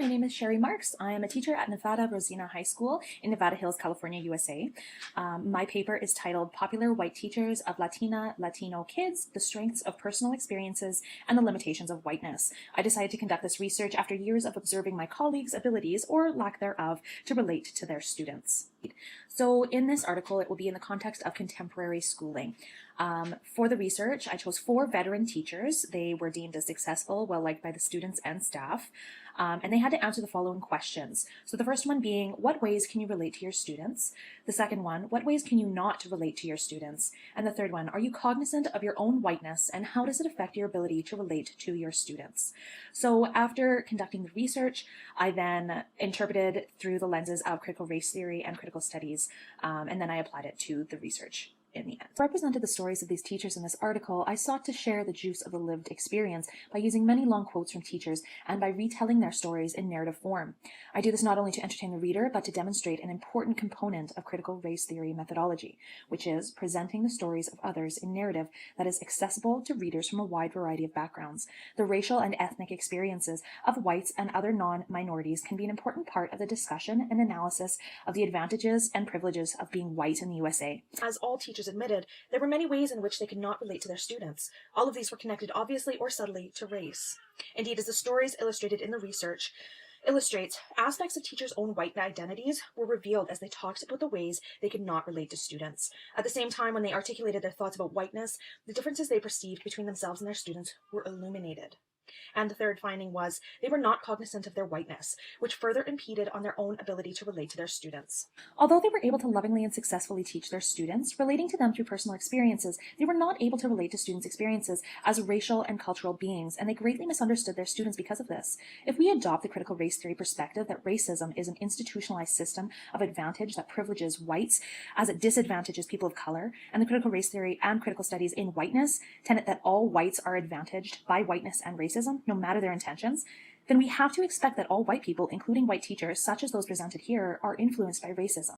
my name is Sherry Marks. I am a teacher at Nevada Rosina High School in Nevada Hills, California, USA. My paper is titled Popular White Teachers of Latino Kids, the Strengths of Personal Experiences and the Limitations of Whiteness. I decided to conduct this research after years of observing my colleagues' abilities, or lack thereof, to relate to their students. So in this article, it will be in the context of contemporary schooling. For the research, I chose 4 veteran teachers. They were deemed as successful, well-liked by the students and staff, and they had to answer the following questions. So the first one being, what ways can you relate to your students? The second one, what ways can you not relate to your students? And the third one, are you cognizant of your own whiteness, and how does it affect your ability to relate to your students? So after conducting the research, I then interpreted through the lenses of critical race theory and critical studies, and then I applied it to the research in the end. Represented the stories of these teachers in this article, I sought to share the juice of the lived experience by using many long quotes from teachers and by retelling their stories in narrative form. I do this not only to entertain the reader, but to demonstrate an important component of critical race theory methodology, which is presenting the stories of others in narrative that is accessible to readers from a wide variety of backgrounds. The racial and ethnic experiences of whites and other non-minorities can be an important part of the discussion and analysis of the advantages and privileges of being white in the USA. As all teachers admitted, there were many ways in which they could not relate to their students. All of these were connected obviously or subtly to race. Indeed, as the stories illustrated in the research illustrates, aspects of teachers' own white identities were revealed as they talked about the ways they could not relate to students. At the same time, when they articulated their thoughts about whiteness, the differences they perceived between themselves and their students were illuminated. And the third finding was they were not cognizant of their whiteness, which further impeded on their own ability to relate to their students. Although they were able to lovingly and successfully teach their students, relating to them through personal experiences, they were not able to relate to students' experiences as racial and cultural beings, and they greatly misunderstood their students because of this. If we adopt the critical race theory perspective that racism is an institutionalized system of advantage that privileges whites as it disadvantages people of color, and the critical race theory and critical studies in whiteness tenet that all whites are advantaged by whiteness and racism, no matter their intentions, then we have to expect that all white people, including white teachers, such as those presented here, are influenced by racism.